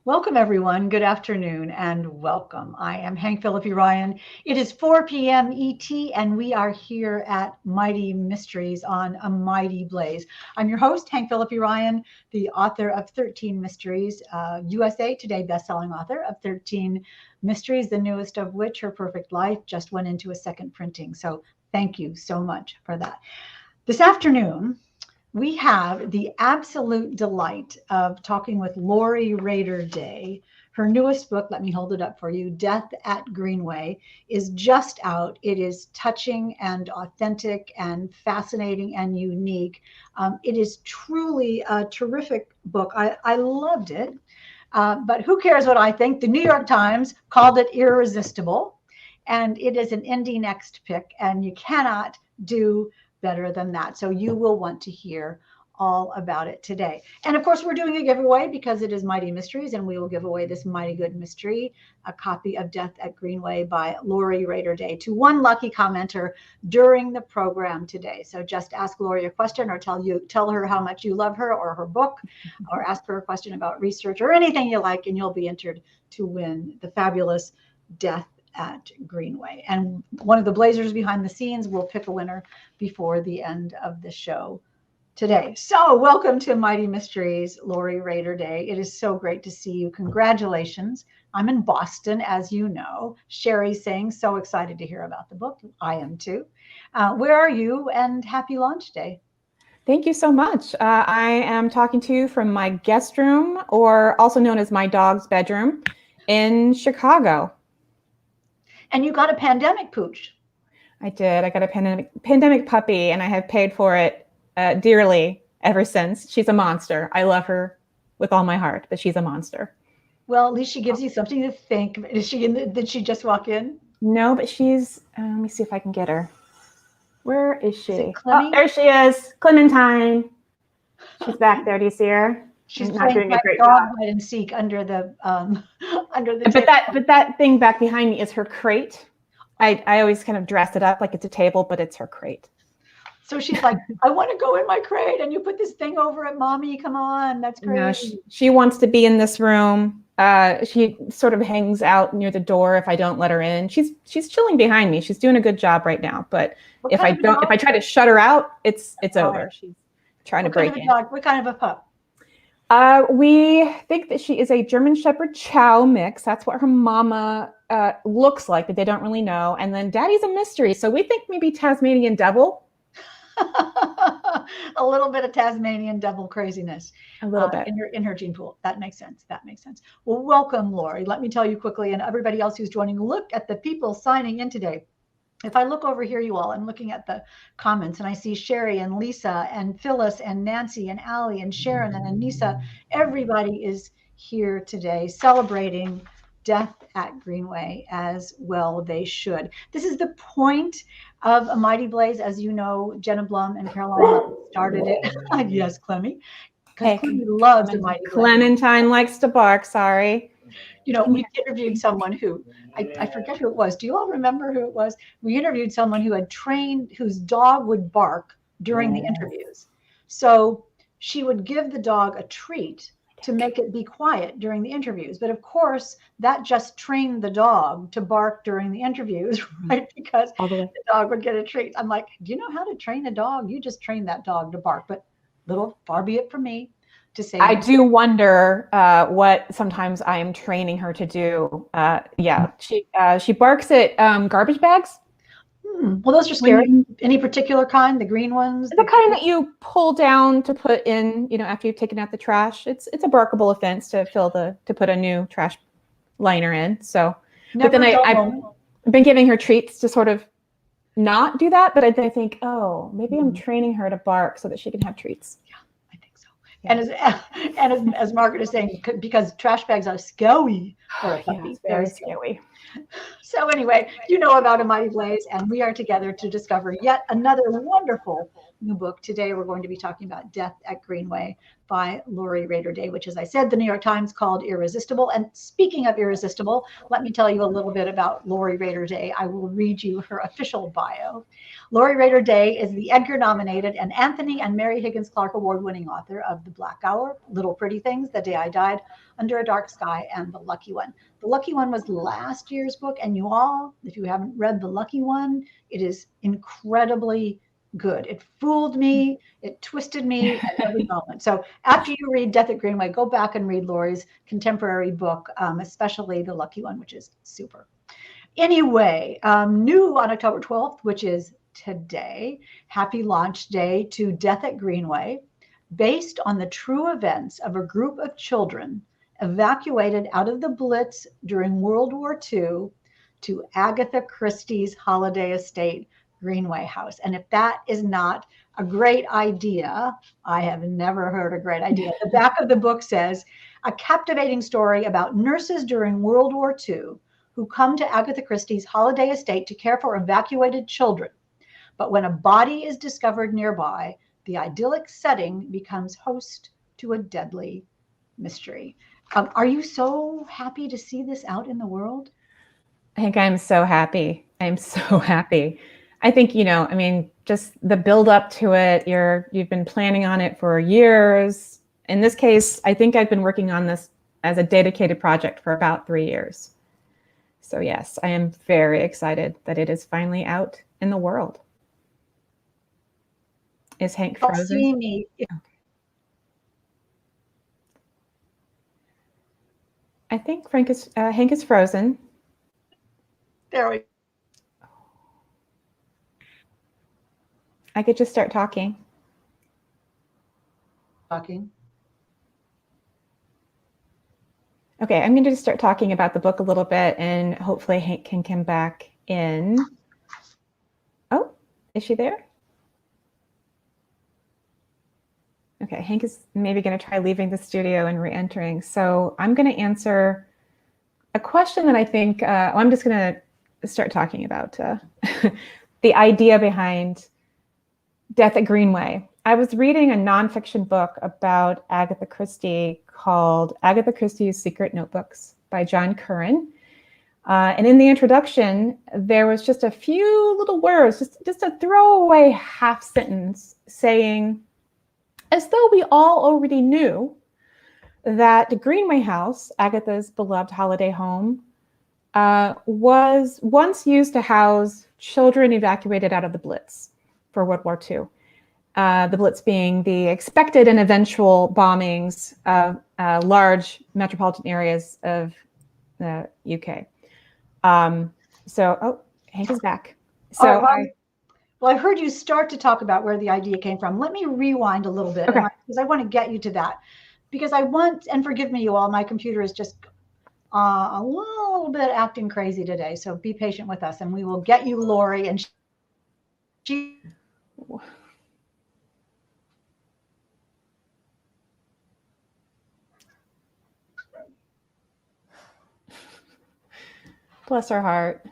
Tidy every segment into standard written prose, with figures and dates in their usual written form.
Welcome, everyone. Good afternoon and welcome. I am Hank Phillippi Ryan. It is 4 p.m. ET, and we are here at Mighty Mysteries on A Mighty Blaze. I'm your host, Hank Phillippi Ryan, the author of 13 Mysteries, USA Today bestselling author of 13 Mysteries, the newest of which, Her Perfect Life, just went into a second printing. So thank you so much for that. This afternoon, we have the absolute delight of talking with Lori Rader-Day. Her newest book, let me hold it up for you, Death at Greenway, is just out. It is touching and authentic and fascinating and unique. It is truly a terrific book. I loved it, but who cares what I think? The New York Times called it irresistible, and it is an indie next pick, and you cannot do better than that. So you will want to hear all about it today. And of course, we're doing a giveaway because it is Mighty Mysteries, and we will give away this mighty good mystery, a copy of Death at Greenway by Lori Rader-Day, to one lucky commenter during the program today. So just ask Lori a question, or tell her how much you love her or her book, or ask her a question about research or anything you like, and you'll be entered to win the fabulous Death at Greenway. And one of the blazers behind the scenes will pick a winner before the end of the show today. So welcome to Mighty Mysteries, Lori Rader-Day. It is so great to see you. Congratulations. I'm in Boston, as you know. Sherry's saying, so excited to hear about the book. I am too. Where are you? And happy launch day. Thank you so much. I am talking to you from my guest room, or also known as my dog's bedroom, in Chicago. And you got a pandemic pooch. I did. I got a pandemic puppy, and I have paid for it dearly ever since. She's a monster. I love her with all my heart, but she's a monster. Well, at least she gives you something to think. Did she just walk in? No, but she's, let me see if I can get her. Where is she? Is it Clemmy? Oh, there she is. Clementine. She's back there. Do you see her? She's not doing a great job. Hide and seek under the but that thing back behind me is her crate. I always kind of dress it up like it's a table, but it's her crate. So she's like, I want to go in my crate, and you put this thing over at mommy. Come on, that's great. No, she wants to be in this room. She sort of hangs out near the door if I don't let her in. She's chilling behind me. She's doing a good job right now. But if I try to shut her out, it's over. She's trying to break in. What kind of a pup? We think that she is a German Shepherd Chow mix. That's what her mama looks like, but they don't really know. And then daddy's a mystery. So we think maybe Tasmanian devil. A little bit of Tasmanian devil craziness. A little bit. In her gene pool. That makes sense. That makes sense. Well, welcome, Lori. Let me tell you quickly, and everybody else who's joining, look at the people signing in today. If I look over here, you all, I'm looking at the comments, and I see Sherry and Lisa and Phyllis and Nancy and Allie and Sharon and Anissa. Everybody is here today celebrating Death at Greenway, as well they should. This is the point of A Mighty Blaze. As you know, Jenna Blum and Caroline started it. Yes, Clemmy. Hey, Clemmy loves A Mighty Blaze. Clementine likes to bark, sorry. You know, we interviewed someone who, I forget who it was. Do you all remember who it was? We interviewed someone who had trained, whose dog would bark during the interviews. So she would give the dog a treat to make it be quiet during the interviews. But of course, that just trained the dog to bark during the interviews, right? Because the dog would get a treat. I'm like, do you know how to train a dog? You just train that dog to bark. But little far be it from me to say. I do wonder what sometimes I am training her to do. Yeah, she barks at garbage bags. Well, those are scary. Any particular kind? The green ones? The kind that you pull down to put in, after you've taken out the trash. It's a barkable offense to put a new trash liner in. So, but then I've been giving her treats to sort of not do that. But I think, maybe I'm training her to bark so that she can have treats. Yeah, I think so. Yeah. And as Margaret is saying, because trash bags are scary for a puppy. Yeah, very scary. So anyway, you know about A Mighty Blaze, and we are together to discover yet another wonderful new book. Today we're going to be talking about Death at Greenway by Lori Rader-Day, which, as I said, the New York Times called irresistible. And speaking of irresistible, let me tell you a little bit about Lori Rader-Day. I will read you her official bio. Lori Rader-Day is the Edgar-nominated and Anthony and Mary Higgins Clark Award-winning author of The Black Hour, Little Pretty Things, The Day I Died, Under a Dark Sky, and The Lucky One. The Lucky One was last year's book, and you all, if you haven't read The Lucky One, it is incredibly good. It fooled me. It twisted me at every moment. So after you read Death at Greenway, go back and read Lori's contemporary book, especially The Lucky One, which is super. Anyway, new on October 12th, which is today, happy launch day to Death at Greenway, based on the true events of a group of children evacuated out of the Blitz during World War II to Agatha Christie's holiday estate, Greenway House. And if that is not a great idea, I have never heard a great idea. The back of the book says, a captivating story about nurses during World War II who come to Agatha Christie's holiday estate to care for evacuated children. But when a body is discovered nearby, the idyllic setting becomes host to a deadly mystery. Are you so happy to see this out in the world? I think I'm so happy. I'm so happy. I think, I mean, just the build up to it, you've been planning on it for years. In this case, I think I've been working on this as a dedicated project for about 3 years. So yes, I am very excited that it is finally out in the world. Is Hank frozen? See me. Okay. I think Hank is frozen. There we go. I could just start talking. Okay, I'm going to just start talking about the book a little bit, and hopefully Hank can come back in. Oh, is she there? Okay, Hank is maybe going to try leaving the studio and re-entering. So I'm going to answer a question that I think, I'm just going to start talking about the idea behind Death at Greenway. I was reading a nonfiction book about Agatha Christie called Agatha Christie's Secret Notebooks by John Curran. And in the introduction, there was just a few little words, just a throwaway half sentence saying, as though we all already knew, that the Greenway House, Agatha's beloved holiday home, was once used to house children evacuated out of the Blitz for World War II. The Blitz being the expected and eventual bombings of large metropolitan areas of the UK. Hank is back. So well, I heard you start to talk about where the idea came from. Let me rewind a little bit, because I want to get you to that. Because I want, and forgive me, you all, my computer is just a little bit acting crazy today. So be patient with us, and we will get you Lori. And she bless her heart.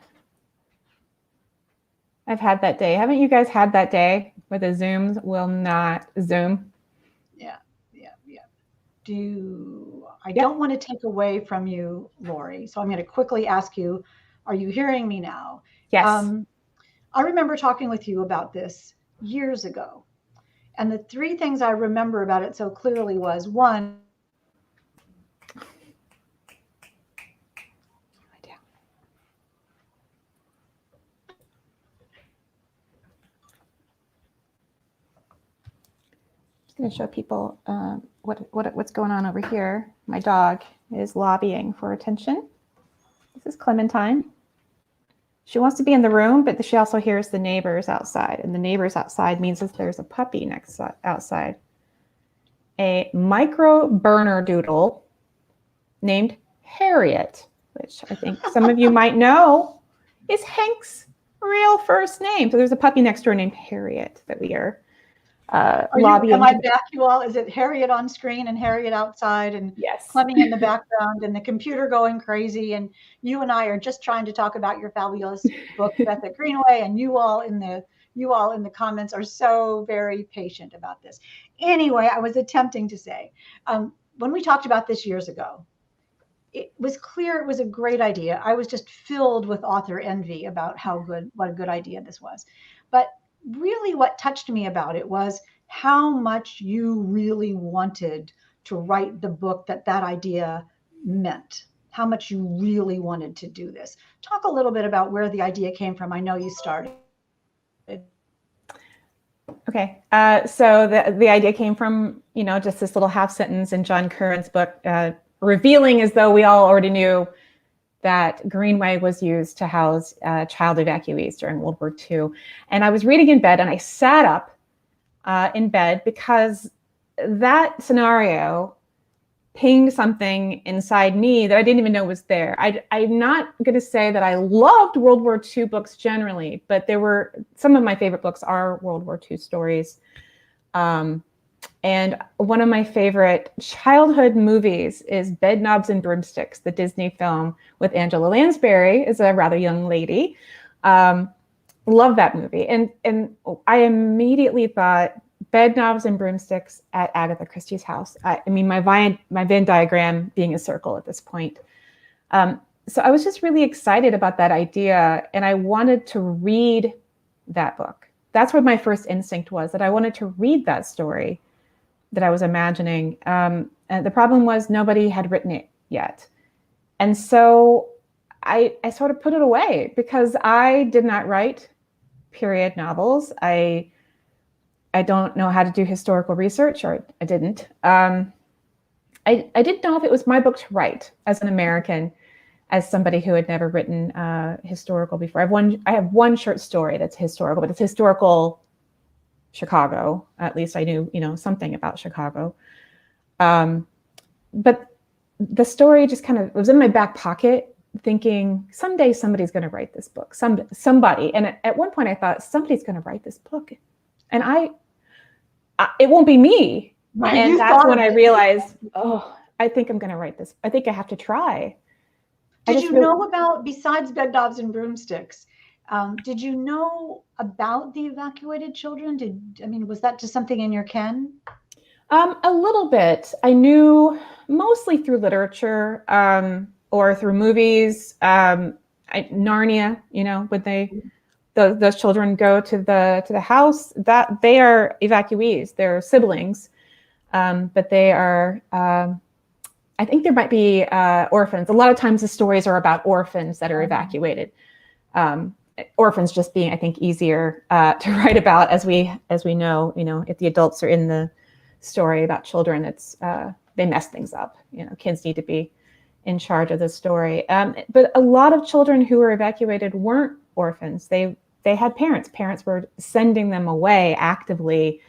I've had that day. Haven't you guys had that day where the Zooms will not Zoom? Yeah. I don't want to take away from you, Lori. So I'm going to quickly ask you, are you hearing me now? Yes. I remember talking with you about this years ago. And the three things I remember about it so clearly was, one, going to show people what's going on over here. My dog is lobbying for attention. This is Clementine. She wants to be in the room, but she also hears the neighbors outside, and the neighbors outside means that there's a puppy outside. A micro burner doodle named Harriet, which I think some of you might know is Hank's real first name. So there's a puppy next door named Harriet that we are lobbying. Am I back, you all? Is it Harriet on screen and Harriet outside, and yes, Clemming in the background, and the computer going crazy, and you and I are just trying to talk about your fabulous book, Death at Greenway, and you all in the comments are so very patient about this. Anyway, I was attempting to say, when we talked about this years ago, it was clear it was a great idea. I was just filled with author envy about what a good idea this was. But really what touched me about it was how much you really wanted to write the book that idea meant, how much you really wanted to do this. Talk a little bit about where the idea came from. I know you started. Okay, so the idea came from, just this little half sentence in John Curran's book, revealing, as though we all already knew, that Greenway was used to house child evacuees during World War II. And I was reading in bed, and I sat up in bed because that scenario pinged something inside me that I didn't even know was there. I'm not going to say that I loved World War II books generally, but some of my favorite books are World War II stories. And one of my favorite childhood movies is Bedknobs and Broomsticks, the Disney film with Angela Lansbury as a rather young lady. Love that movie. And I immediately thought, Bedknobs and Broomsticks at Agatha Christie's house. I mean, my Venn diagram being a circle at this point. So I was just really excited about that idea, and I wanted to read that book. That's what my first instinct was, that I wanted to read that story that I was imagining. And the problem was nobody had written it yet. And so I sort of put it away because I did not write period novels. I don't know how to do historical research, or I didn't. I didn't know if it was my book to write as an American, as somebody who had never written historical before. I have one short story that's historical, but it's historical Chicago. At least I knew, something about Chicago. But the story just kind of was in my back pocket, thinking someday somebody's going to write this book. Somebody. And at one point I thought, somebody's going to write this book, and it won't be me. Right, and that's when I realized, I think I'm going to write this. I think I have to try. Did you know about, besides Bedknobs and Broomsticks, did you know about the evacuated children? Was that just something in your ken? A little bit. I knew mostly through literature or through movies. Narnia, when those children go to the house, that they are evacuees, they're siblings, but they are, I think there might be orphans. A lot of times the stories are about orphans that are evacuated. Orphans just being, I think, easier to write about, as we know, if the adults are in the story about children, it's they mess things up. Kids need to be in charge of the story. But a lot of children who were evacuated weren't orphans. They had parents. Parents were sending them away actively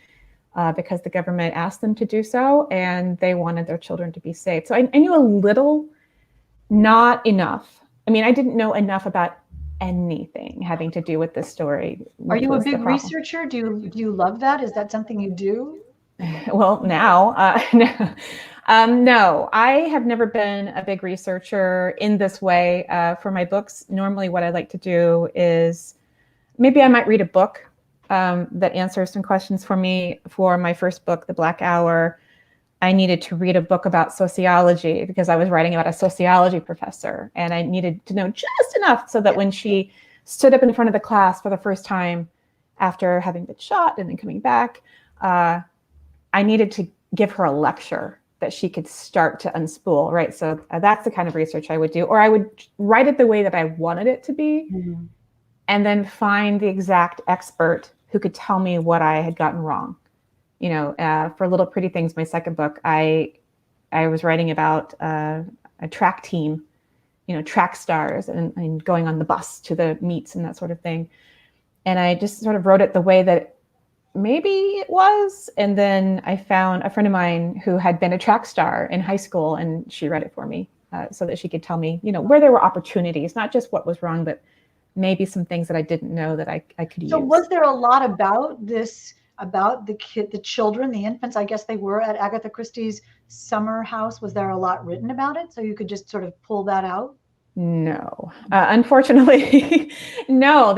because the government asked them to do so, and they wanted their children to be safe. So I knew a little, not enough. I didn't know enough about anything having to do with this story. Are you a big researcher? Do you love that? Is that something you do? Well, now, no, I have never been a big researcher in this way for my books. Normally what I like to do is, maybe I might read a book that answers some questions for me. For my first book, The Black Hour, I needed to read a book about sociology because I was writing about a sociology professor, and I needed to know just enough so that when she stood up in front of the class for the first time after having been shot and then coming back, I needed to give her a lecture that she could start to unspool, right? So that's the kind of research I would do, or I would write it the way that I wanted it to be, and then find the exact expert who could tell me what I had gotten wrong. For Little Pretty Things, my second book, I was writing about a track team, track stars, and going on the bus to the meets and that sort of thing. And I just sort of wrote it the way that maybe it was. And then I found a friend of mine who had been a track star in high school, and she read it for me so that she could tell me, where there were opportunities, not just what was wrong, but maybe some things that I didn't know that I could use. So was there a lot about this, about the children, the infants? I guess they were at Agatha Christie's summer house. Was there a lot written about it? So you could just sort of pull that out? No, unfortunately, no.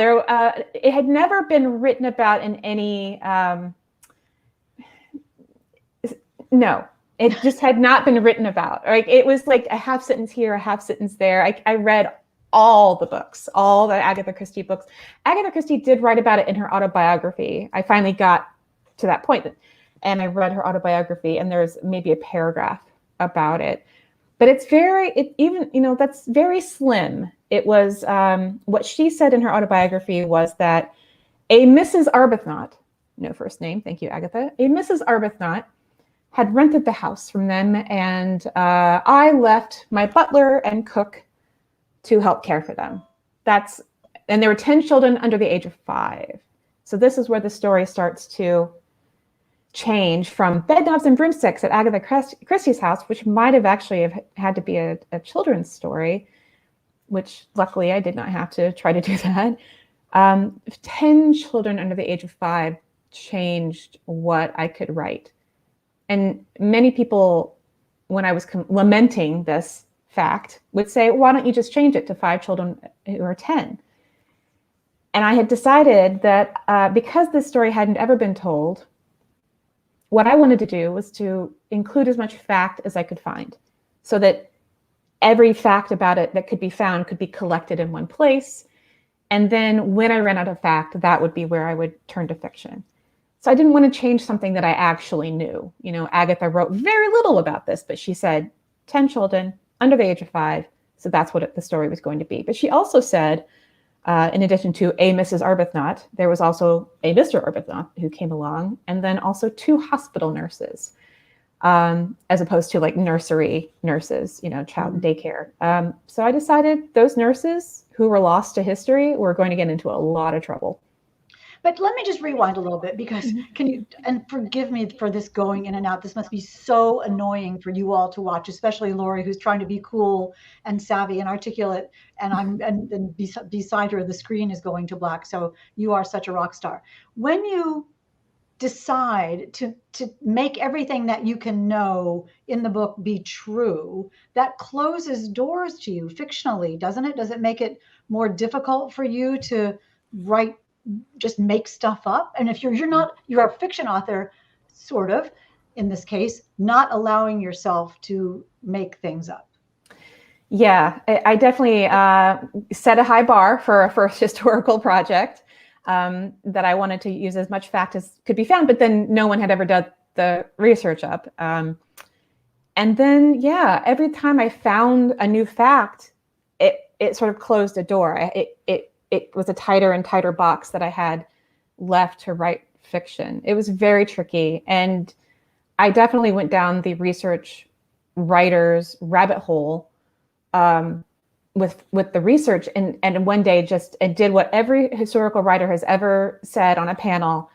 It had never been written about in any No, it just had not been written about. Like, it was like a half sentence here, a half sentence there. I read all the books, all the Agatha Christie books. Agatha Christie did write about it in her autobiography. I finally got to that point, and I read her autobiography, and there's maybe a paragraph about it. But it's that's very slim. It was, what she said in her autobiography was that a Mrs. Arbuthnot, no first name, thank you, Agatha, a Mrs. Arbuthnot had rented the house from them, and I left my butler and cook to help care for them. And there were 10 children under the age of 5. So this is where the story starts to change from bed knobs and broomsticks at Agatha Christie's house, which might have actually have had to be a children's story, which luckily I did not have to try to do that. 10 children under the age of 5 changed what I could write. And many people, when I was lamenting this fact, would say, why don't you just change it to 5 children who are 10? And I had decided that because this story hadn't ever been told, what I wanted to do was to include as much fact as I could find, so that every fact about it that could be found could be collected in one place. And then when I ran out of fact, that would be where I would turn to fiction. So I didn't want to change something that I actually knew. You know, Agatha wrote very little about this, but she said 10 children under the age of 5. So that's what the story was going to be. But she also said, in addition to a Mrs. Arbuthnot, there was also a Mr. Arbuthnot who came along, and then also 2 hospital nurses, as opposed to like nursery nurses, child daycare. So I decided those nurses who were lost to history were going to get into a lot of trouble. But let me just rewind a little bit, because and forgive me for this going in and out. This must be so annoying for you all to watch, especially Lori, who's trying to be cool and savvy and articulate. And beside her, the screen is going to black. So you are such a rock star. When you decide to make everything that you can know in the book be true, that closes doors to you fictionally, doesn't it? Does it make it more difficult for you to write, just make stuff up? And if you're a fiction author, sort of, in this case, not allowing yourself to make things up. Yeah, I definitely set a high bar for a first historical project, that I wanted to use as much fact as could be found, but then no one had ever done the research up. And then, every time I found a new fact, it sort of closed a door. It was a tighter and tighter box that I had left to write fiction. It was very tricky. And I definitely went down the research writer's rabbit hole with the research. And one day just did what every historical writer has ever said on a panel.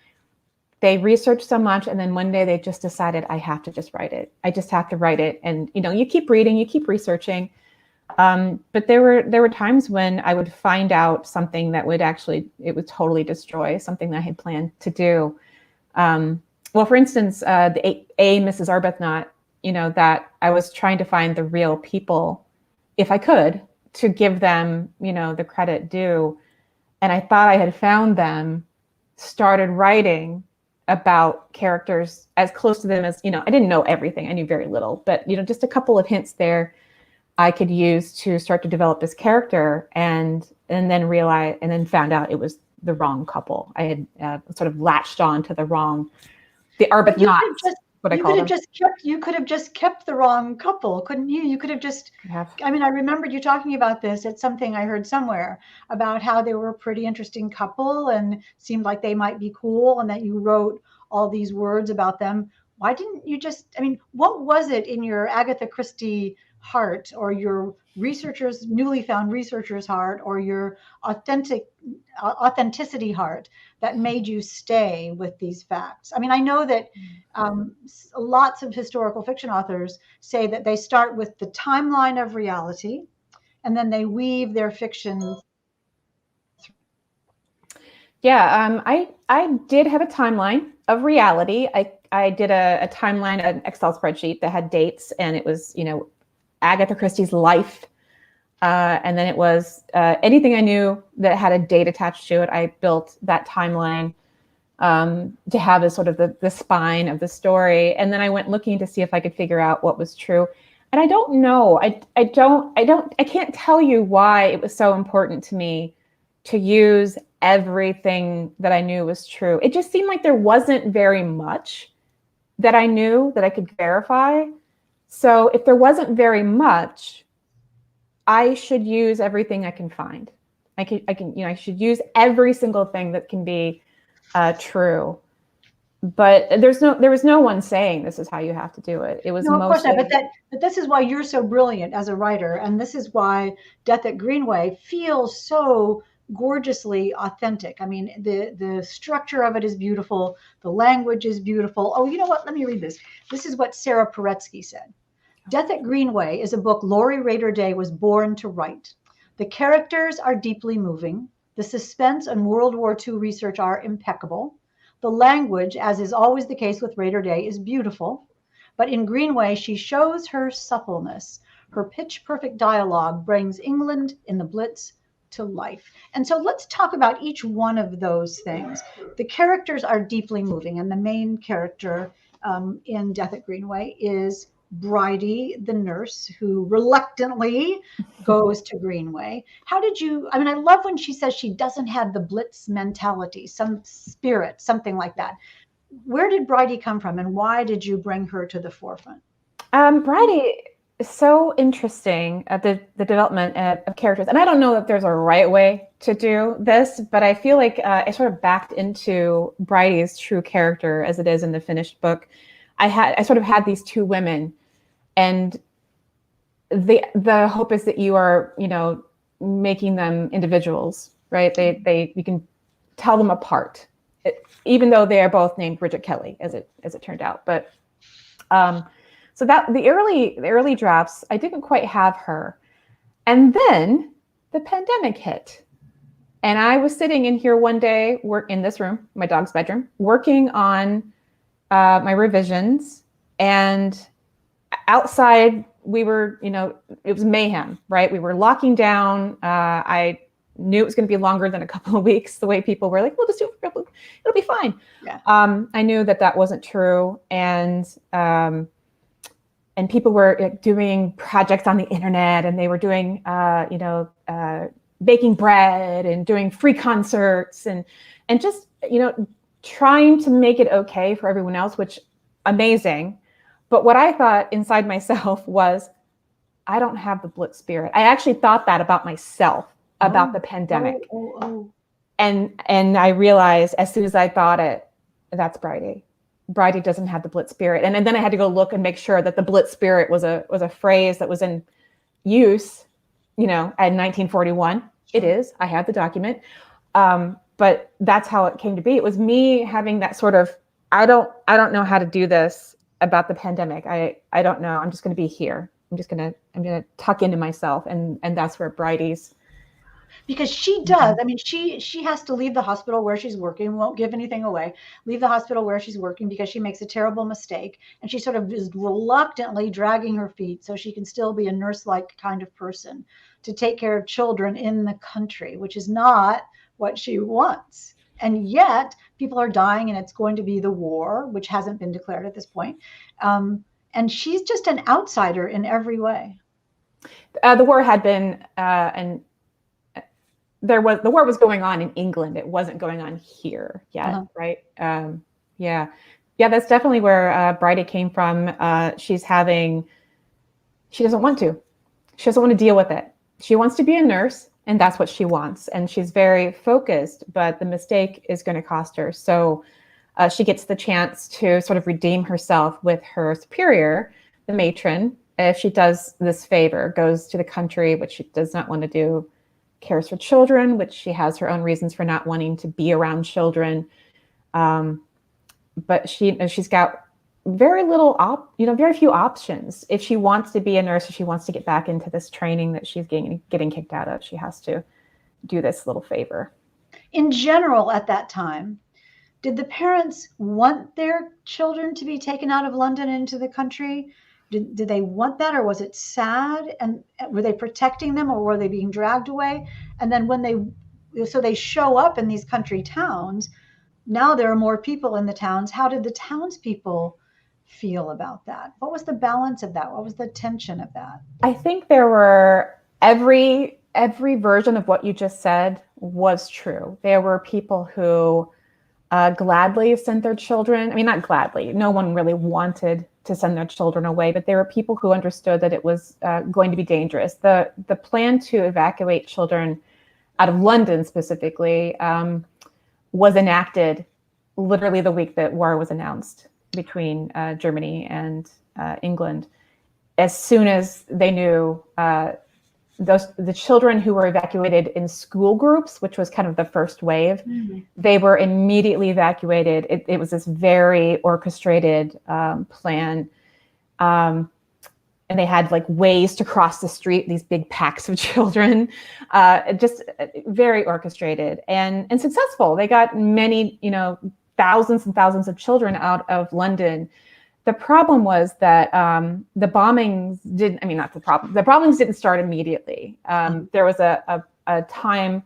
They researched so much, and then one day they just decided, I have to just write it. I just have to write it. And, you keep reading, you keep researching. But there were times when I would find out something that would totally destroy something that I had planned to do. Well, for instance, the a Mrs. Arbuthnot, that I was trying to find the real people, if I could, to give them, the credit due. And I thought I had found them, started writing about characters as close to them as, I didn't know everything. I knew very little, but, just a couple of hints there I could use to start to develop this character, and then realize, and then found out it was the wrong couple. I had sort of latched on to the Arbuthnot. You could have just kept the wrong couple, couldn't you? You could have just. I mean, I remembered you talking about this. It's something I heard somewhere about how they were a pretty interesting couple and seemed like they might be cool, and that you wrote all these words about them. Why didn't you just? I mean, what was it in your Agatha Christie heart, or your newly found researcher's heart, or your authenticity heart that made you stay with these facts? I mean, I know that lots of historical fiction authors say that they start with the timeline of reality, and then they weave their fiction. Yeah, I did have a timeline of reality. I did a timeline, an Excel spreadsheet that had dates, and it was, Agatha Christie's life. And then it was anything I knew that had a date attached to it. I built that timeline to have as sort of the spine of the story. And then I went looking to see if I could figure out what was true. And I don't know. I can't tell you why it was so important to me to use everything that I knew was true. It just seemed like there wasn't very much that I knew that I could verify. So if there wasn't very much, I should use everything I can find. I should use every single thing that can be true. But there was no one saying this is how you have to do it. It was no, of course mostly, not. But this is why you're so brilliant as a writer, and this is why Death at Greenway feels so gorgeously authentic. I mean, the structure of it is beautiful. The language is beautiful. Oh, you know what? Let me read this. This is what Sarah Paretsky said. Death at Greenway is a book Lori Rader-Day was born to write. The characters are deeply moving. The suspense and World War II research are impeccable. The language, as is always the case with Rader-Day, is beautiful. But in Greenway, she shows her suppleness. Her pitch-perfect dialogue brings England in the Blitz to life. And so let's talk about each one of those things. The characters are deeply moving, and the main character in Death at Greenway is Bridie, the nurse, who reluctantly goes to Greenway. How did you, I mean, I love when she says she doesn't have the Blitz mentality, some spirit, something like that. Where did Bridie come from, and why did you bring her to the forefront? Bridie is so interesting at the development of characters. And I don't know that there's a right way to do this, but I feel like I sort of backed into Bridie's true character as it is in the finished book. I sort of had these two women, and the hope is that you are, making them individials, right? You can tell them apart, even though they are both named Bridget Kelly, as it turned out. But so that the early drafts, I didn't quite have her, and then the pandemic hit, and I was sitting in here one day, in this room, my dog's bedroom, working on my revisions, and outside we were, it was mayhem, right? We were locking down. I knew it was going to be longer than a couple of weeks, the way people were like, we'll just do it, it'll be fine. Yeah. I knew that wasn't true. And people were doing projects on the internet, and they were doing, baking bread and doing free concerts and just, trying to make it okay for everyone else, which amazing. But what I thought inside myself was, I don't have the Blitz spirit. I actually thought that about myself, about the pandemic. And I realized as soon as I thought it, that's Bridie. Bridie doesn't have the Blitz spirit. And then I had to go look and make sure that the Blitz spirit was a phrase that was in use, in 1941. Sure. It is. I have the document. But that's how it came to be. It was me having that sort of, I don't know how to do this about the pandemic. I don't know. I'm just going to be here. I'm going to tuck into myself. And that's where Bridie's. Because she does. I mean, she has to leave the hospital where she's working, won't give anything away, leave the hospital where she's working because she makes a terrible mistake. And she sort of is reluctantly dragging her feet so she can still be a nurse-like kind of person to take care of children in the country, which is not what she wants. And yet people are dying, and it's going to be the war, which hasn't been declared at this point. And she's just an outsider in every way. The war had been, and the war was going on in England. It wasn't going on here yet, right? Yeah, that's definitely where Bridie came from. She doesn't want to. She doesn't want to deal with it. She wants to be a nurse, and that's what she wants. And she's very focused, but the mistake is going to cost her. So she gets the chance to sort of redeem herself with her superior, the matron, if she does this favor, goes to the country, which she does not want to do, cares for children, which she has her own reasons for not wanting to be around children. But she's got very few options. If she wants to be a nurse, if she wants to get back into this training that she's getting kicked out of, she has to do this little favor. In general, at that time, did the parents want their children to be taken out of London into the country? Did they want that, or was it sad? And were they protecting them, or were they being dragged away? And then when they show up in these country towns, now there are more people in the towns. How did the townspeople feel about that? What was the balance of that? What was the tension of that? I think there were every version of what you just said was true. There were people who gladly sent their children. I mean, not gladly. No one really wanted to send their children away, but there were people who understood that it was going to be dangerous. The plan to evacuate children out of London specifically was enacted literally the week that war was announced between Germany and England. As soon as they knew the children who were evacuated in school groups, which was kind of the first wave, they were immediately evacuated. It was this very orchestrated plan. And they had like ways to cross the street, these big packs of children, just very orchestrated and successful. They got many, thousands and thousands of children out of London. The problem was that the bombings didn't, I mean, not the problem, the bombings didn't start immediately. There was a time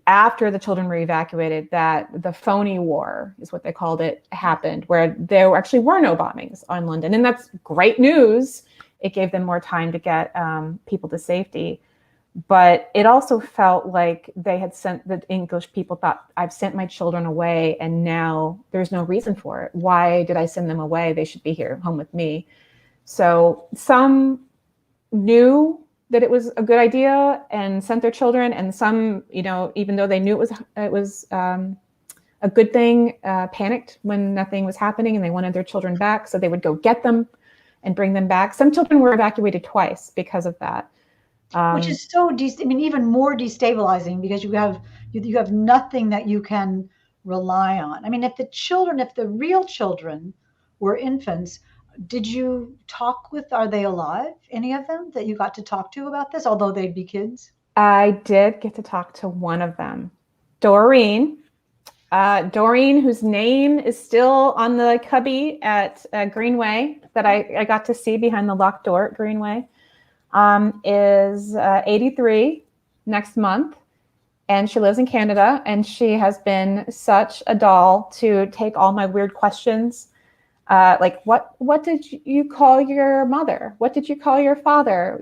after the children were evacuated that the phony war, is what they called it, happened, where there actually were no bombings on London. And that's great news. It gave them more time to get people to safety. But it also felt like they had sent, the English people thought, I've sent my children away and now there's no reason for it. Why did I send them away? They should be here home with me. So some knew that it was a good idea and sent their children, and some, even though they knew it was a good thing, panicked when nothing was happening and they wanted their children back. So they would go get them and bring them back. Some children were evacuated twice because of that. Which is so, even more destabilizing, because you have nothing that you can rely on. I mean, if the real children were infants, did you talk with, are they alive? Any of them that you got to talk to about this, although they'd be kids? I did get to talk to one of them, Doreen. Doreen, whose name is still on the cubby at Greenway that I got to see behind the locked door at Greenway. Is 83 next month, and she lives in Canada, and she has been such a doll to take all my weird questions, like what did you call your mother? What did you call your father?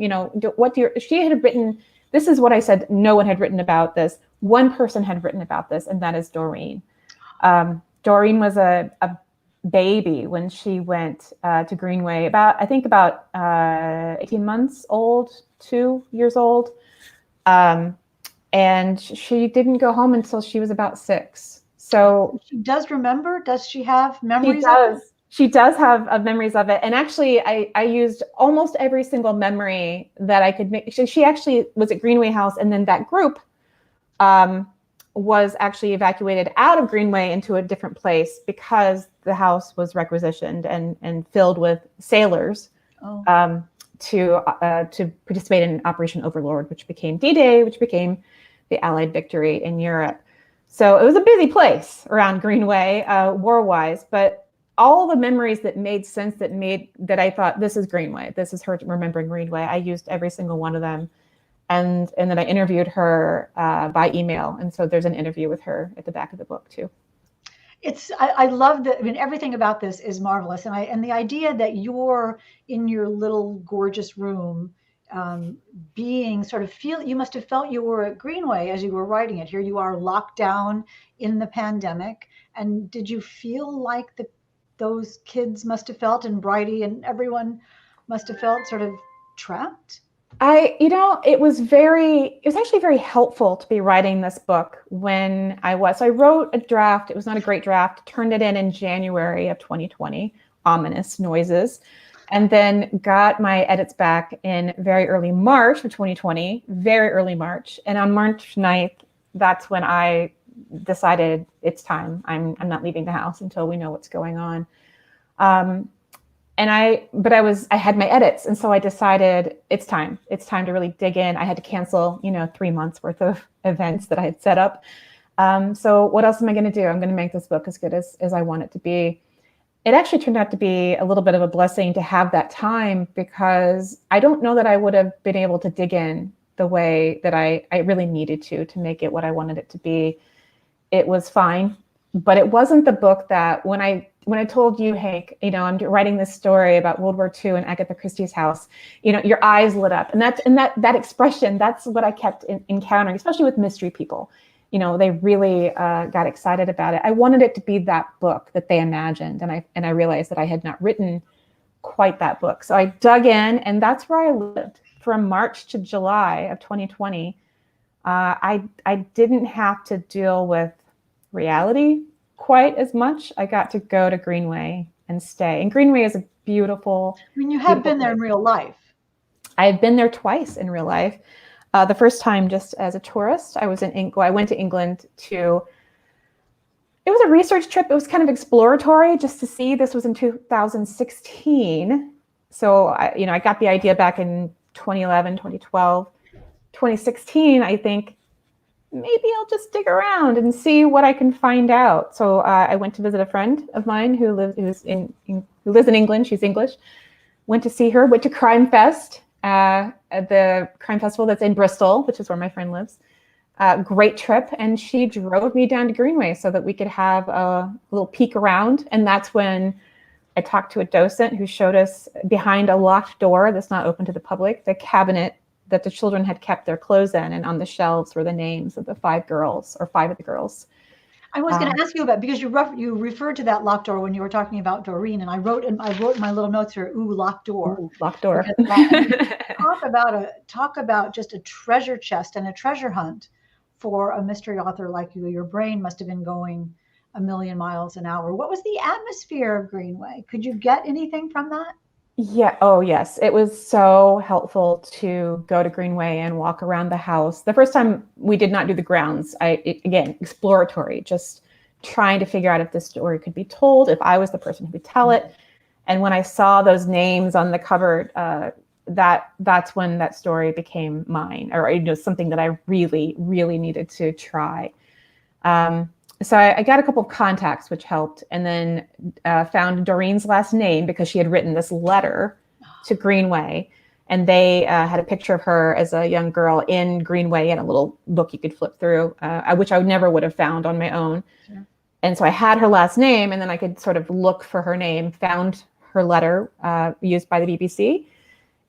She had written, this is what I said, no one had written about this. One person had written about this, and that is Doreen. Doreen was a baby when she went to Greenway, about 18 months old, 2 years old. And she didn't go home until she was about 6. So she does remember? Does she have memories? She does have memories of it. And actually, I used almost every single memory that I could make. She actually was at Greenway House, and then that group was actually evacuated out of Greenway into a different place because the house was requisitioned and filled with sailors to participate in Operation Overlord, which became D-Day, which became the Allied victory in Europe. So it was a busy place around Greenway, war-wise, but all the memories that made sense, that I thought, this is Greenway, this is her remembering Greenway, I used every single one of them. And then I interviewed her by email. And so there's an interview with her at the back of the book too. I love that. I mean, everything about this is marvelous. And the idea that you're in your little gorgeous room, being sort of you must have felt you were at Greenway as you were writing it. Here you are locked down in the pandemic. And did you feel like those kids must have felt, and Bridie and everyone must have felt sort of trapped? It was actually very helpful to be writing this book when so I wrote a draft. It was not a great draft, turned it in January of 2020, ominous noises, and then got my edits back in very early March of 2020, very early March. And on March 9th, that's when I decided it's time. I'm not leaving the house until we know what's going on. But I had my edits. And so I decided it's time to really dig in. I had to cancel, 3 months worth of events that I had set up. So what else am I going to do? I'm going to make this book as good as I want it to be. It actually turned out to be a little bit of a blessing to have that time, because I don't know that I would have been able to dig in the way that I really needed to make it what I wanted it to be. It was fine But it wasn't the book that when I told you, Hank, I'm writing this story about World War II in Agatha Christie's house, your eyes lit up. And that expression, that's what I kept encountering, especially with mystery people. They really got excited about it. I wanted it to be that book that they imagined. And I realized that I had not written quite that book. So I dug in, and that's where I lived from March to July of 2020. I didn't have to deal with reality quite as much. I got to go to Greenway and stay. And Greenway is a beautiful. I mean, you have been there in real life. I have been there twice in real life. The first time just as a tourist. I went to England to. It was a research trip. It was kind of exploratory just to see. This was in 2016. So I got the idea back in 2011, 2012, 2016. I think maybe I'll just dig around and see what I can find out. So I went to visit a friend of mine who lives in England. She's English. Went to see her. Went to Crime Fest, at the Crime Festival that's in Bristol, which is where my friend lives. Great trip, and she drove me down to Greenway so that we could have a little peek around. And that's when I talked to a docent who showed us behind a locked door that's not open to the public, the cabinet that the children had kept their clothes in, and on the shelves were the names of the five of the girls. I was going to ask you about, because you referred to that locked door when you were talking about Doreen, and I wrote in my little notes here, "Ooh, locked door." Ooh, locked door. Talk about just a treasure chest and a treasure hunt for a mystery author like you. Your brain must have been going a million miles an hour. What was the atmosphere of Greenway? Could you get anything from that? Yeah. Oh, yes. It was so helpful to go to Greenway and walk around the house. The first time we did not do the grounds. Again, exploratory, just trying to figure out if this story could be told, if I was the person who could tell it. And when I saw those names on the cupboard, that's when that story became mine, or something that I really, really needed to try. So I got a couple of contacts, which helped, and then found Doreen's last name because she had written this letter to Greenway, and they had a picture of her as a young girl in Greenway and a little book you could flip through, which I never would have found on my own. Sure. And so I had her last name, and then I could sort of look for her name, found her letter used by the BBC.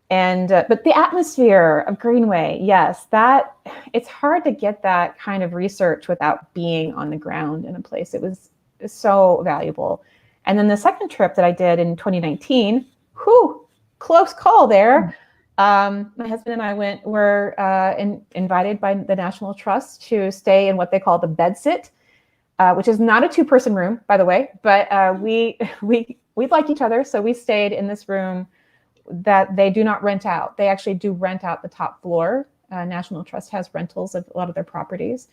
And but the atmosphere of Greenway, yes, that it's hard to get that kind of research without being on the ground in a place. It was so valuable. And then the second trip that I did in 2019, close call there. My husband and I were invited by the National Trust to stay in what they call the bedsit, which is not a two-person room, by the way, but we liked each other, so we stayed in this room that they do not rent out. They actually do rent out the top floor. National Trust has rentals of a lot of their properties,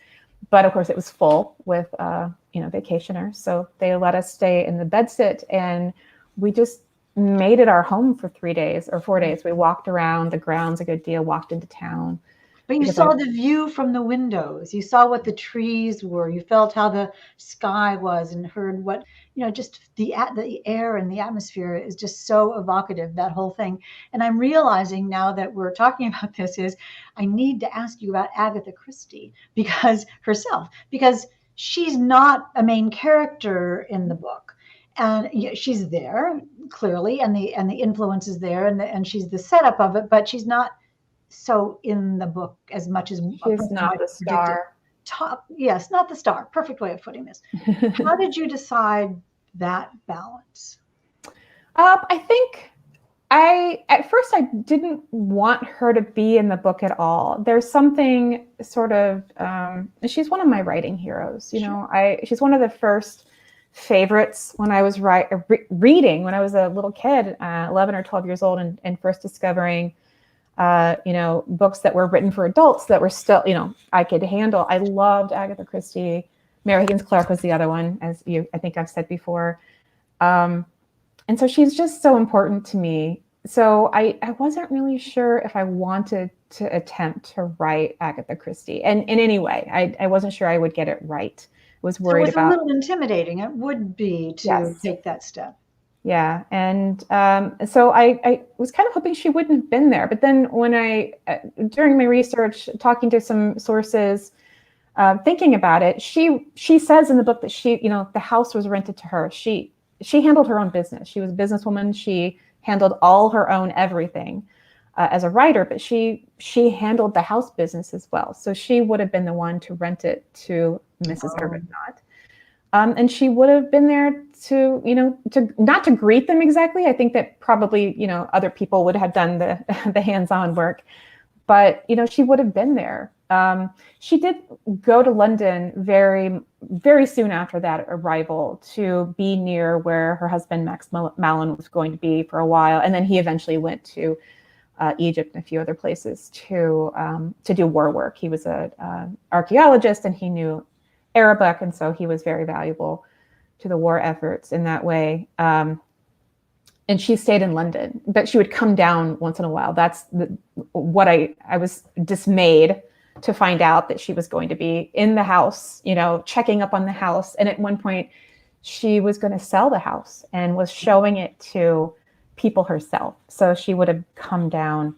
but of course it was full with vacationers. So they let us stay in the bedsit, and we just made it our home for 3 days or 4 days. We walked around the grounds a good deal, walked into town. But you saw the view from the windows. You saw what the trees were. You felt how the sky was, and heard what, just the air and the atmosphere is just so evocative, that whole thing. And I'm realizing now that we're talking about this is I need to ask you about Agatha Christie because she's not a main character in the book. And she's there clearly, and the influence is there, and she's the setup of it, but she's not so in the book as much as she's not the star. Yes, not the star. Perfect way of putting this. How did you decide that balance? I think at first I didn't want her to be in the book at all. There's something sort of she's one of my writing heroes. She's one of the first favorites when I was reading when I was a little kid, 11 or 12 years old, and first discovering books that were written for adults that were still, I could handle. I loved Agatha Christie. Mary Higgins Clark was the other one, I think I've said before. And so she's just so important to me. So I wasn't really sure if I wanted to attempt to write Agatha Christie. And in any way, I wasn't sure I would get it right. I was worried about. It was a little intimidating. It would be to take that step. Yeah. And so I was kind of hoping she wouldn't have been there. But then when during my research, talking to some sources, thinking about it, she says in the book that the house was rented to her. She handled her own business. She was a businesswoman. She handled all her own everything as a writer, but she handled the house business as well. So she would have been the one to rent it to Mrs. Arbuthnot. And she would have been there to not to greet them exactly. I think that probably, other people would have done the hands-on work, but, she would have been there. She did go to London very, very soon after that arrival to be near where her husband, Max Malin, was going to be for a while. And then he eventually went to Egypt and a few other places to do war work. He was an archaeologist, and he knew Arabic, and so he was very valuable to the war efforts in that way. And she stayed in London, but she would come down once in a while. That's what I was dismayed to find out that she was going to be in the house, checking up on the house. And at one point, she was going to sell the house and was showing it to people herself. So she would have come down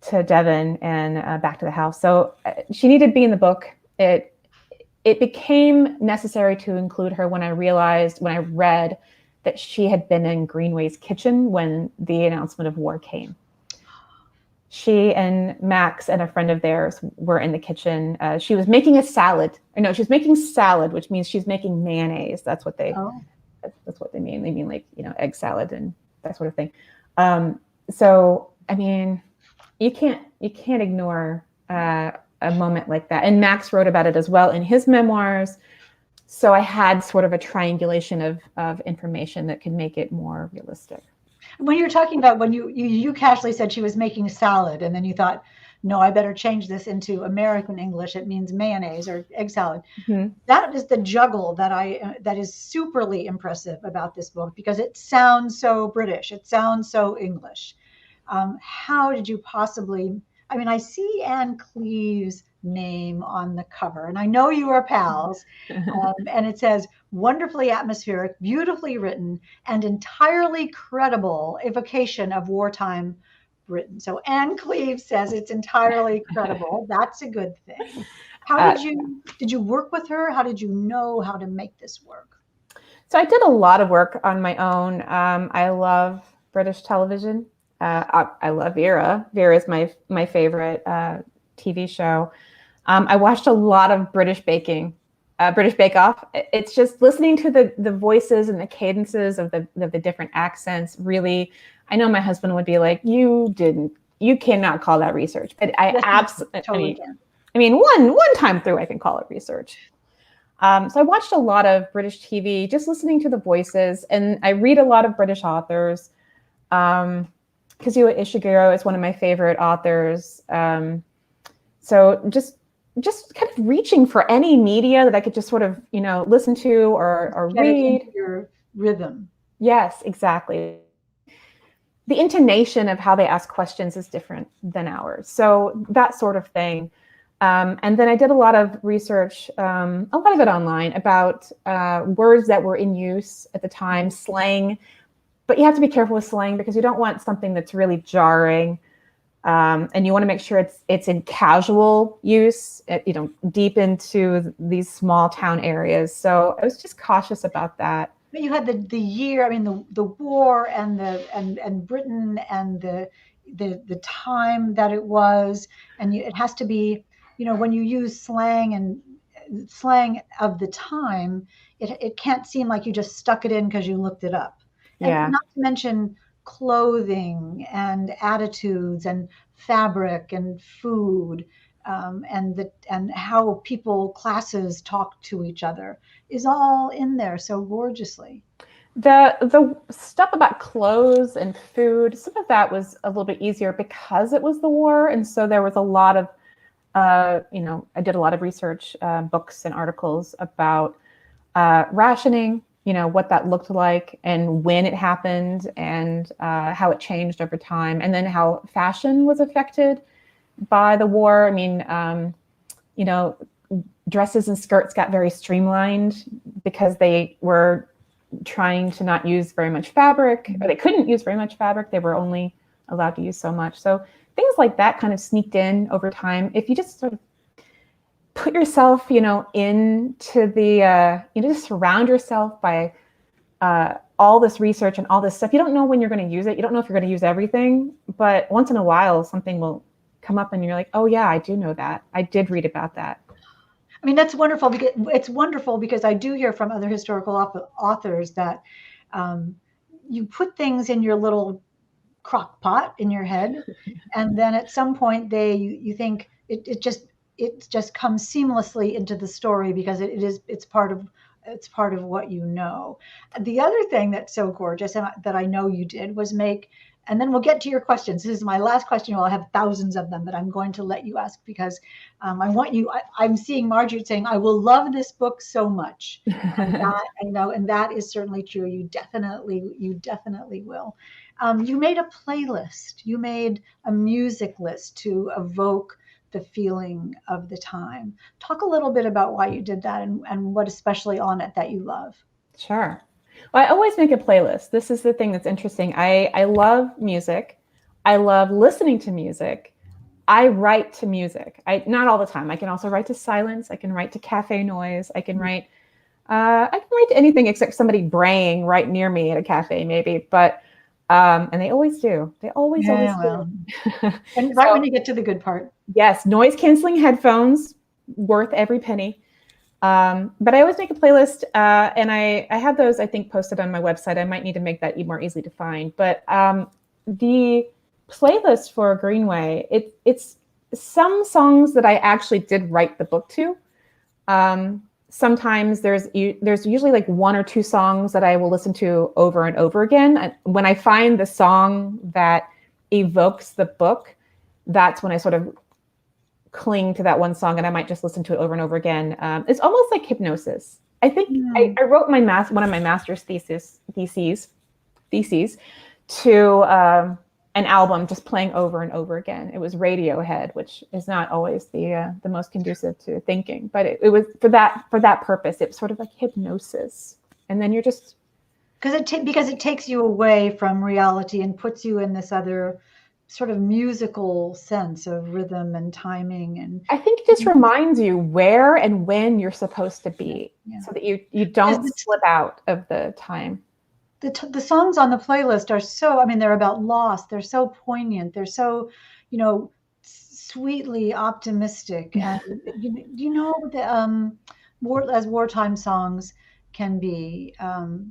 to Devon and back to the house. So she needed to be in the book. It became necessary to include her when I read that she had been in Greenway's kitchen when the announcement of war came. She and Max and a friend of theirs were in the kitchen. She was making a salad. No, she was making salad, which means she's making mayonnaise. That's what they mean. They mean egg salad and that sort of thing. So I mean, you can't ignore a moment like that. And Max wrote about it as well in his memoirs. So I had sort of a triangulation of information that could make it more realistic. When you were talking about when you casually said she was making salad, and then you thought, no, I better change this into American English. It means mayonnaise or egg salad. Mm-hmm. That is the juggle that is superly impressive about this book, because it sounds so British. It sounds so English. How did you possibly? I mean, I see Anne Cleeve's name on the cover, and I know you are pals, and it says, wonderfully atmospheric, beautifully written, and entirely credible evocation of wartime Britain. So Anne Cleeve says it's entirely credible. That's a good thing. How did you work with her? How did you know how to make this work? So I did a lot of work on my own. I love British television. I love Vera. Vera is my favorite TV show. I watched a lot of British baking, British Bake Off. It's just listening to the voices and the cadences of the different accents. Really, I know my husband would be like, you cannot call that research, but I absolutely totally can. I mean, one time through, I can call it research. So I watched a lot of British TV, just listening to the voices, and I read a lot of British authors. Kazuo Ishiguro is one of my favorite authors. So just kind of reaching for any media that I could just sort of, listen to or Get read. It into your rhythm. Yes, exactly. The intonation of how they ask questions is different than ours. So that sort of thing. And then I did a lot of research, a lot of it online, about words that were in use at the time, slang. But you have to be careful with slang, because you don't want something that's really jarring. And you want to make sure it's in casual use, deep into these small town areas. So I was just cautious about that. But you had the year, I mean, the war and Britain and the time that it was, and it has to be, when you use slang and slang of the time, it can't seem like you just stuck it in because you looked it up. And not to mention clothing and attitudes and fabric and food, and how classes talk to each other is all in there so gorgeously. The stuff about clothes and food, some of that was a little bit easier because it was the war, and so there was a lot of I did a lot of research, books and articles about rationing, what that looked like and when it happened, and how it changed over time, and then how fashion was affected by the war. I mean, dresses and skirts got very streamlined because they were trying to not use very much fabric, or they couldn't use very much fabric. They were only allowed to use so much. So things like that kind of sneaked in over time. If you just sort of put yourself, into the, just surround yourself by all this research and all this stuff. You don't know when you're going to use it. You don't know if you're going to use everything, but once in a while, something will come up and you're like, oh yeah, I do know that. I did read about that. I mean, that's wonderful because it's wonderful because I do hear from other historical authors that you put things in your little crock pot in your head, and then at some point you think it just comes seamlessly into the story because it's part of what you know. The other thing that's so gorgeous and that I know you did was make, and then we'll get to your questions. This is my last question. Well, I have thousands of them, but I'm going to let you ask because I want you. I'm seeing Marjorie saying, "I will love this book so much," and that I know, and that is certainly true. You definitely will. You made a playlist. You made a music list to evoke the feeling of the time. Talk a little bit about why you did that and what especially on it that you love. Sure. Well, I always make a playlist. This is the thing that's interesting. I love music. I love listening to music. I write to music. Not all the time. I can also write to silence. I can write to cafe noise. I can write to anything except somebody braying right near me at a cafe, maybe. But and they always do. They always do. And right when you get to the good part. Yes, noise canceling headphones, worth every penny. But I always make a playlist, and I have those, I think, posted on my website. I might need to make that more easily to find. But the playlist for Greenway, it's some songs that I actually did write the book to. Sometimes there's usually like one or two songs that I will listen to over and over again. When I find the song that evokes the book, that's when I sort of cling to that one song, and I might just listen to it over and over again. It's almost like hypnosis. I think I wrote one of my master's theses to an album just playing over and over again. It was Radiohead, which is not always the most conducive to thinking, but it was for that purpose. It's sort of like hypnosis, and then you're just because it takes you away from reality and puts you in this other sort of musical sense of rhythm and timing. And I think it just reminds you where and when you're supposed to be, so that you don't slip out of the time. The songs on the playlist are so, I mean, they're about loss. They're so poignant. They're so, sweetly optimistic. And as wartime songs can be,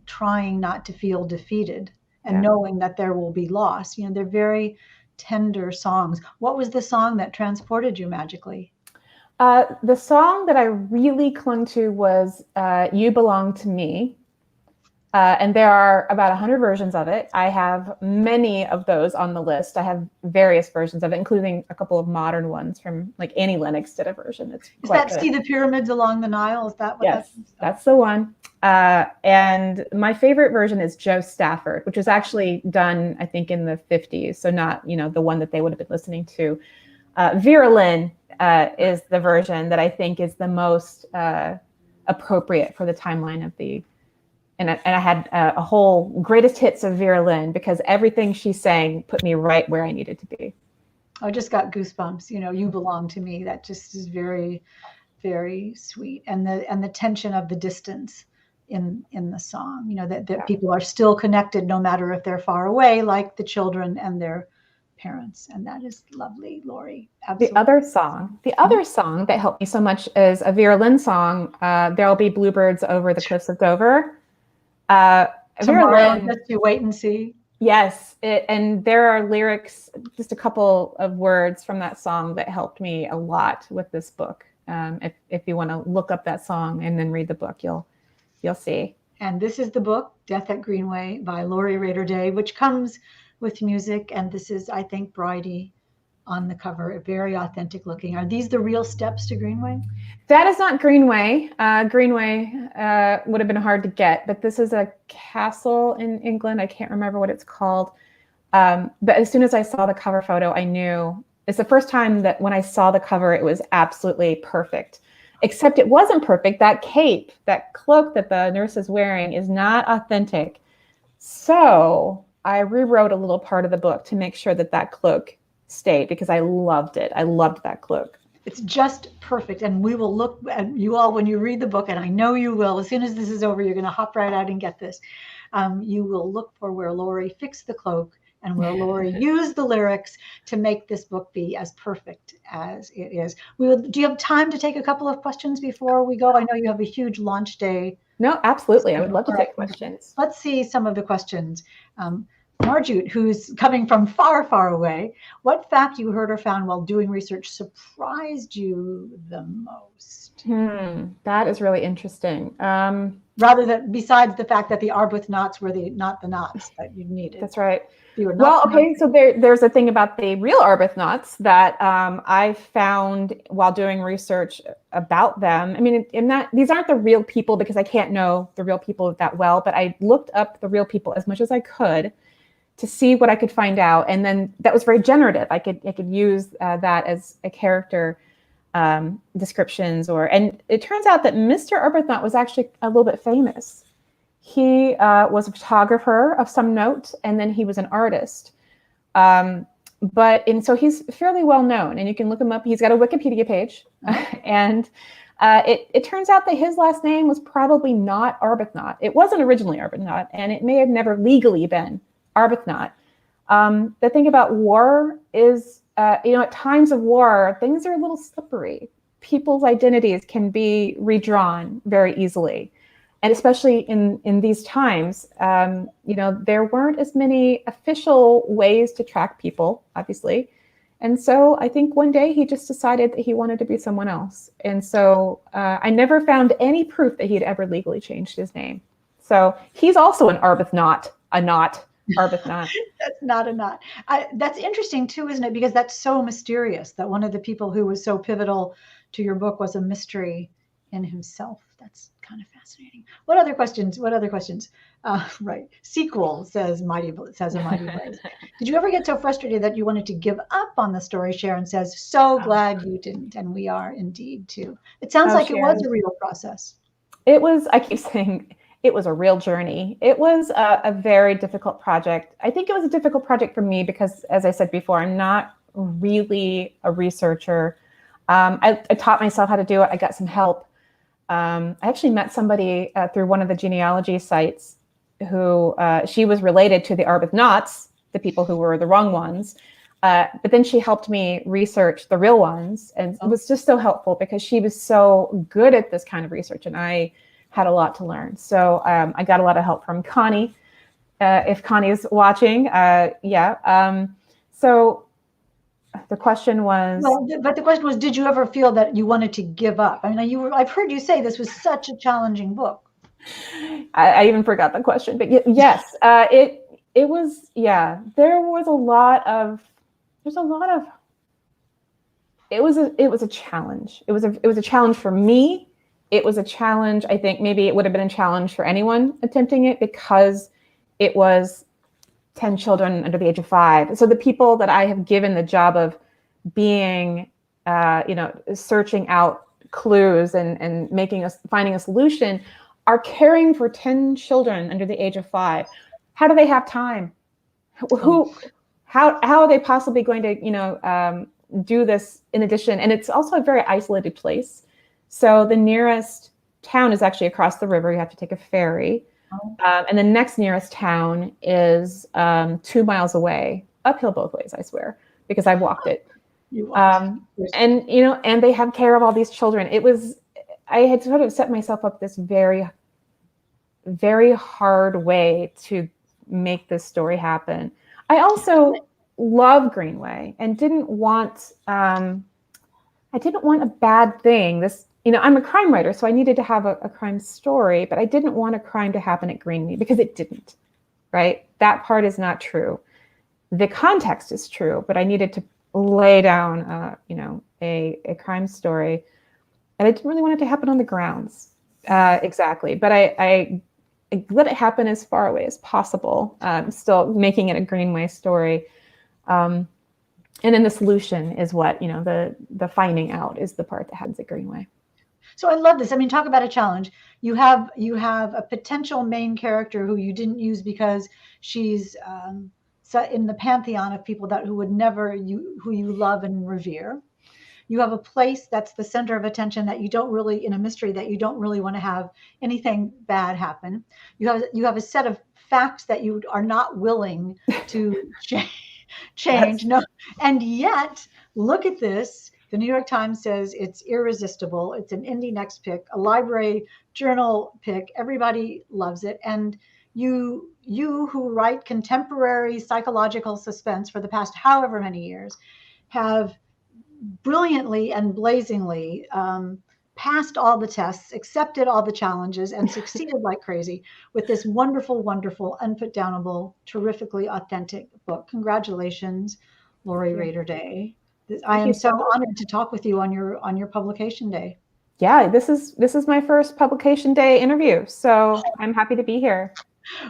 trying not to feel defeated and knowing that there will be loss. They're very tender songs. What was the song that transported you magically? The song that I really clung to was "You Belong to Me." And there are about 100 versions of it. I have many of those on the list. I have various versions of it, including a couple of modern ones from like Annie Lennox did a version. Is that See the Pyramids Along the Nile? Is that what that's the one. And my favorite version is Joe Stafford, which was actually done, I think, in the 50s. So not, the one that they would have been listening to. Vera Lynn is the version that I think is the most appropriate for the timeline of the. And I had a whole greatest hits of Vera Lynn because everything she sang put me right where I needed to be. I just got goosebumps. You belong to me. That just is very, very sweet. And the tension of the distance in the song. That people are still connected no matter if they're far away, like the children and their parents. And that is lovely, Lori. Absolutely. The other song that helped me so much is a Vera Lynn song. There'll be bluebirds over the cliffs of Dover. Tomorrow, just you wait and see. Yes, and there are lyrics, just a couple of words from that song that helped me a lot with this book. If you want to look up that song and then read the book, you'll see. And this is the book, Death at Greenway by Lori Rader-Day, which comes with music. And this is, I think, Bridie on the cover, very authentic looking. Are these the real steps to Greenway? That is not Greenway. Greenway would have been hard to get, but this is a castle in England. I can't remember what it's called. But as soon as I saw the cover photo, I knew it's the first time that when I saw the cover, it was absolutely perfect. Except it wasn't perfect. That cape, that cloak that the nurse is wearing is not authentic. So I rewrote a little part of the book to make sure that cloak stayed because I loved it. I loved that cloak. It's just perfect. And we will look at you all when you read the book, and I know you will. As soon as this is over, you're going to hop right out and get this. You will look for where Lori fixed the cloak and where Lori used the lyrics to make this book be as perfect as it is. Do you have time to take a couple of questions before we go? I know you have a huge launch day. No, absolutely. I would love to take questions. Let's see some of the questions. Marjute, who's coming from far, far away, what fact you heard or found while doing research surprised you the most? That is really interesting. Rather than besides the fact that the Arbuthnot knots were not the knots that you needed. That's right. Well, okay, so there's a thing about the real Arbuthnot knots that I found while doing research about them. I mean, these aren't the real people because I can't know the real people that well, but I looked up the real people as much as I could to see what I could find out, and then that was very generative. I could use that as a character descriptions, and it turns out that Mr. Arbuthnot was actually a little bit famous. He was a photographer of some note, and then he was an artist. So he's fairly well known, and you can look him up. He's got a Wikipedia page, and it turns out that his last name was probably not Arbuthnot. It wasn't originally Arbuthnot, and it may have never legally been Arbuthnot. The thing about war is, at times of war, things are a little slippery. People's identities can be redrawn very easily. And especially in these times, there weren't as many official ways to track people, obviously. And so I think one day he just decided that he wanted to be someone else. And so I never found any proof that he'd ever legally changed his name. So he's also an Arbuthnot, a knot. Arbuthnot. That's not a knot. That's interesting too, isn't it? Because that's so mysterious that one of the people who was so pivotal to your book was a mystery in himself. That's kind of fascinating. What other questions? Right. Sequel says a Mighty Blaze. Did you ever get so frustrated that you wanted to give up on the story? Sharon says, so glad you didn't. And we are indeed too. It sounds like Sharon, it was a real process. It was, I keep saying, it was a real journey. It was a very difficult project. I think it was a difficult project for me because, as I said before, I'm not really a researcher. I taught myself how to do it. I got some help. I actually met somebody through one of the genealogy sites who she was related to the Arbuthnots, the people who were the wrong ones. But then she helped me research the real ones. And it was just so helpful because she was so good at this kind of research. And I had a lot to learn. So I got a lot of help from Connie, if Connie is watching. So the question was... But the question was, did you ever feel that you wanted to give up? I mean, I've heard you say this was such a challenging book. I even forgot the question, but yes, it was, there was a lot of, it was a challenge. It was a challenge for me. It was a challenge. I think maybe it would have been a challenge for anyone attempting it because it was 10 children under the age of 5. So the people that I have given the job of being, searching out clues and finding a solution are caring for 10 children under the age of 5. How do they have time? How are they possibly going to, do this in addition? And it's also a very isolated place. So the nearest town is actually across the river. You have to take a ferry. And the next nearest town is 2 miles away, uphill both ways, I swear, because I've walked it. And they have care of all these children. I had sort of set myself up this very, very hard way to make this story happen. I also love Greenway and didn't want a bad thing. I'm a crime writer, so I needed to have a crime story, but I didn't want a crime to happen at Greenway because it didn't, right? That part is not true. The context is true, but I needed to lay down, a crime story, and I didn't really want it to happen on the grounds exactly. But I let it happen as far away as possible, still making it a Greenway story. And then the solution is what, the finding out is the part that happens at Greenway. So I love this. I mean, talk about a challenge. You have a potential main character who you didn't use because she's in the pantheon of people who you love and revere. You have a place that's the center of attention that you don't really, in a mystery, that you don't really want to have anything bad happen. You have a set of facts that you are not willing to change. Yes. No, and yet look at this. The New York Times says it's irresistible. It's an Indie Next pick, a library journal pick. Everybody loves it. And you who write contemporary psychological suspense for the past however many years have brilliantly and blazingly passed all the tests, accepted all the challenges, and succeeded like crazy with this wonderful, wonderful, unputdownable, terrifically authentic book. Congratulations, Lori Rader-Day. I am so honored to talk with you on your publication day. Yeah, this is my first publication day interview, so I'm happy to be here.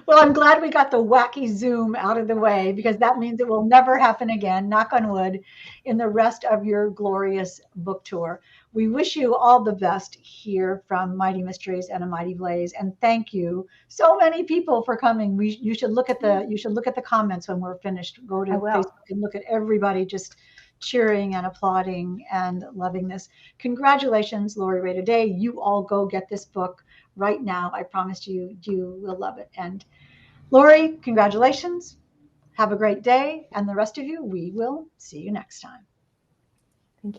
Well, I'm glad we got the wacky Zoom out of the way, because that means it will never happen again, knock on wood, in the rest of your glorious book tour. We wish you all the best here from Mighty Mysteries and A Mighty Blaze, and thank you so many people for coming. You should look at the comments when we're finished. Go to Facebook and look at everybody just cheering and applauding and loving this. Congratulations, Lori Rader-Day. You all go get this book right now. I promise you will love it. And Lori, congratulations. Have a great day. And the rest of you, we will see you next time.